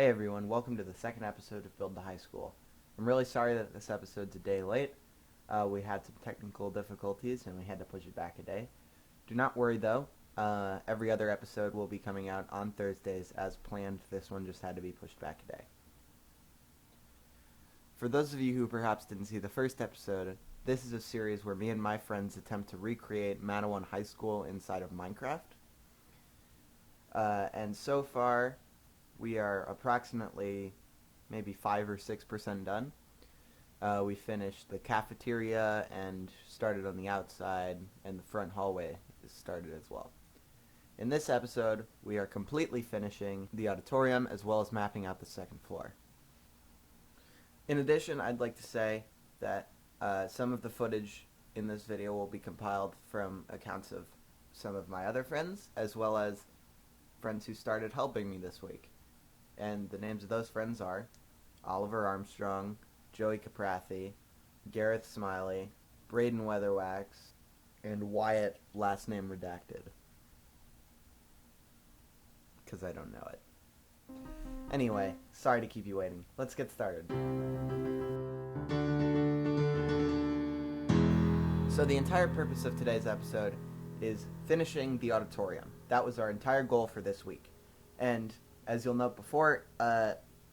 Hey everyone, welcome to the second episode of Build the High School. I'm really sorry that this episode's a day late. We had some technical difficulties and we had to push it back a day. Do not worry though, every other episode will be coming out on Thursdays as planned. This one just had to be pushed back a day. For those of you who perhaps didn't see the first episode, this is a series where me and my friends attempt to recreate Mattawan High School inside of Minecraft. And so far, we are approximately maybe 5 or 6% done. We finished the cafeteria and started on the outside, and the front hallway is started as well. In this episode, we are completely finishing the auditorium as well as mapping out the second floor. In addition, I'd like to say that some of the footage in this video will be compiled from accounts of some of my other friends, as well as friends who started helping me this week. And the names of those friends are Oliver Armstrong, Joey Caprathi, Gareth Smiley, Braden Weatherwax, and Wyatt, last name redacted. Because I don't know it. Anyway, sorry to keep you waiting. Let's get started. So the entire purpose of today's episode is finishing the auditorium. That was our entire goal for this week. And as you'll note before,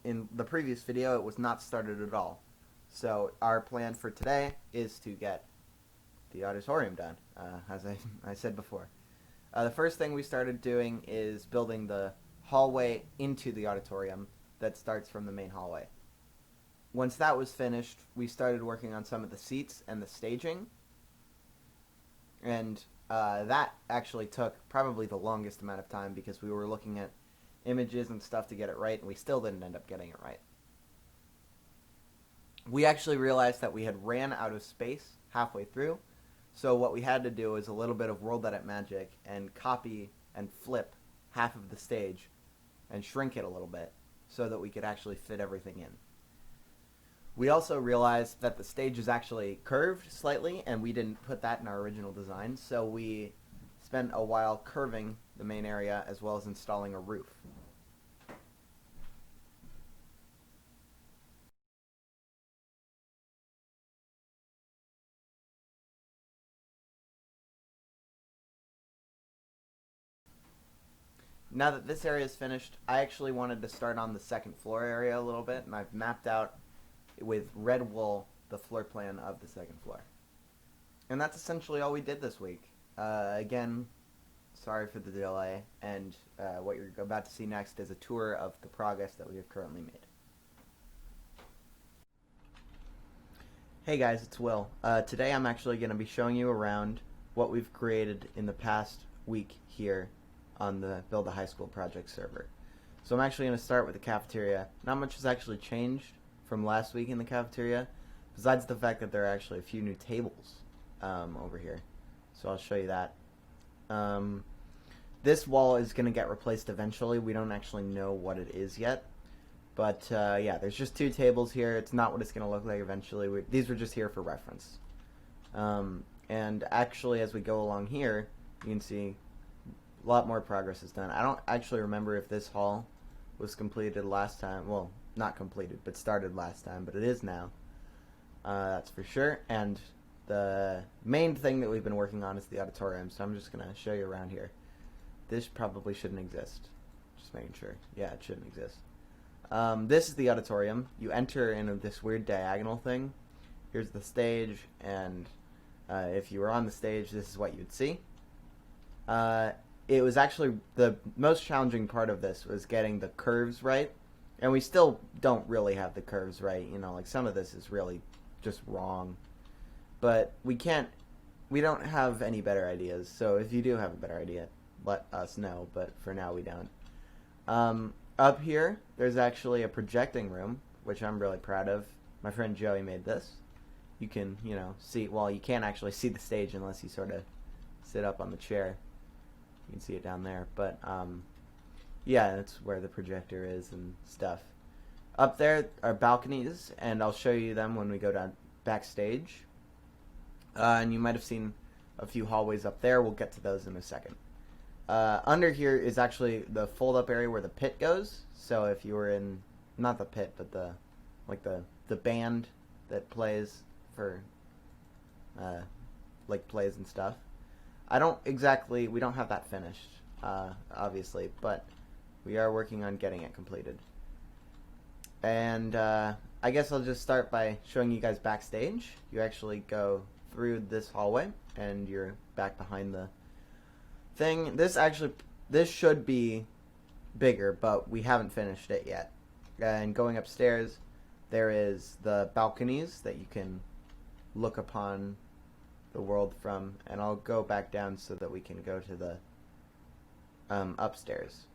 in the previous video, it was not started at all. So our plan for today is to get the auditorium done, as I said before. The first thing we started doing is building the hallway into the auditorium that starts from the main hallway. Once that was finished, we started working on some of the seats and the staging. And that actually took probably the longest amount of time because we were looking at images and stuff to get it right, and we still didn't end up getting it right. We actually realized that we had ran out of space halfway through, so what we had to do is a little bit of World Edit magic and copy and flip half of the stage and shrink it a little bit so that we could actually fit everything in. We also realized that the stage is actually curved slightly, and we didn't put that in our original design, so we spent a while curving the main area as well as installing a roof. Now that this area is finished, I actually wanted to start on the second floor area a little bit, and I've mapped out with red wool the floor plan of the second floor. And that's essentially all we did this week. Again, sorry for the delay, and what you're about to see next is a tour of the progress that we have currently made. Hey guys, it's Will. Today I'm actually going to be showing you around what we've created in the past week here on the Build a High School project server. So I'm actually going to start with the cafeteria. Not much has actually changed from last week in the cafeteria, besides the fact that there are actually a few new tables over here. So I'll show you that. This wall is going to get replaced eventually. We don't actually know what it is yet. But yeah, there's just 2 tables here. It's not what it's going to look like eventually. These were just here for reference. And actually, as we go along here, you can see a lot more progress is done. I don't actually remember if this hall was completed last time. Well, not completed, but started last time, but it is now. That's for sure. And the main thing that we've been working on is the auditorium, so I'm just going to show you around here. This probably shouldn't exist. Just making sure. Yeah, it shouldn't exist. This is the auditorium. You enter in this weird diagonal thing. Here's the stage, and if you were on the stage, this is what you'd see. It was actually the most challenging part of this was getting the curves right, and we still don't really have the curves right. You know, like some of this is really just wrong, but we don't have any better ideas. So if you do have a better idea, let us know. But for now, we don't. Up here, there's actually a projecting room, which I'm really proud of. My friend Joey made this. You can, see. Well, you can't actually see the stage unless you sort of sit up on the chair. You can see it down there, but yeah, that's where the projector is and stuff. Up there are balconies, and I'll show you them when we go down backstage. And you might have seen a few hallways up there. We'll get to those in a second. Under here is actually the fold-up area where the pit goes. So if you were in, not the pit, but the band that plays for like plays and stuff. We don't have that finished, obviously, but we are working on getting it completed. And I guess I'll just start by showing you guys backstage. You actually go through this hallway, and you're back behind the thing. This should be bigger, but we haven't finished it yet. And going upstairs, there is the balconies that you can look upon the world from, and I'll go back down so that we can go to the upstairs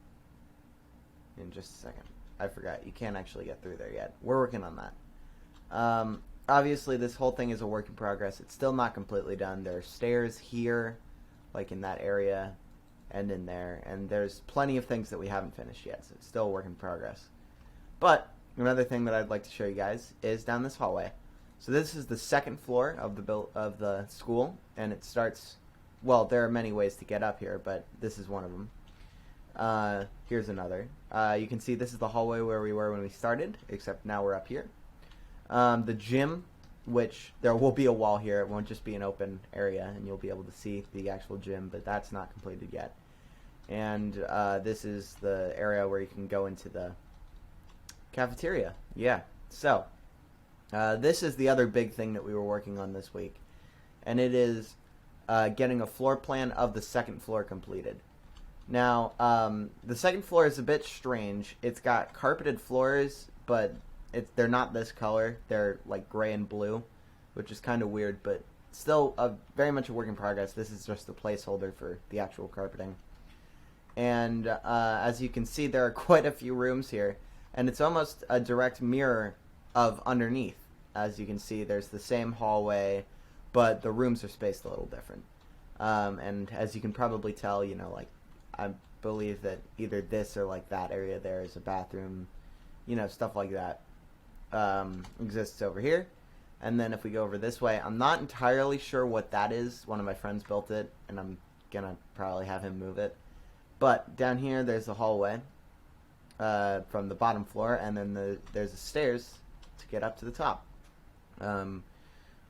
in just a second. I forgot, you can't actually get through there yet. We're working on that. Obviously, this whole thing is a work in progress. It's still not completely done. There are stairs here, like in that area, and in there, and there's plenty of things that we haven't finished yet, so it's still a work in progress. But another thing that I'd like to show you guys is down this hallway. So this is the second floor of the school, and it starts, well, there are many ways to get up here, but this is one of them. Here's another. You can see this is the hallway where we were when we started, except now we're up here. The gym, which there will be a wall here, it won't just be an open area, and you'll be able to see the actual gym, but that's not completed yet. And this is the area where you can go into the cafeteria. Yeah, so this is the other big thing that we were working on this week, and it is getting a floor plan of the second floor completed. Now, the second floor is a bit strange. It's got carpeted floors, but they're not this color. They're like gray and blue, which is kind of weird, but still very much a work in progress. This is just a placeholder for the actual carpeting. And as you can see, there are quite a few rooms here, and it's almost a direct mirror of underneath. As you can see, there's the same hallway, but the rooms are spaced a little different. And as you can probably tell, like, I believe that either this or like that area there is a bathroom, stuff like that exists over here. And then if we go over this way, I'm not entirely sure what that is. One of my friends built it, and I'm gonna probably have him move it. But down here, there's the hallway from the bottom floor, and then there's the stairs to get up to the top,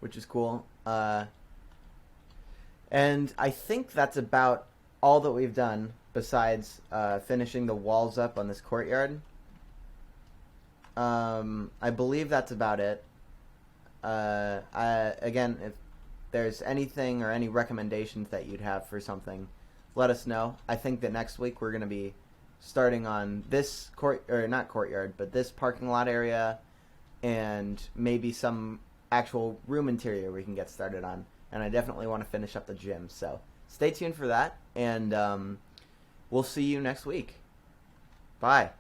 which is cool. And I think that's about all that we've done besides finishing the walls up on this courtyard. I believe that's about it. Again, if there's anything or any recommendations that you'd have for something, let us know. I think that next week we're going to be starting on this not courtyard, but this parking lot area, and maybe some actual room interior we can get started on. And I definitely want to finish up the gym, so stay tuned for that, and we'll see you next week. Bye.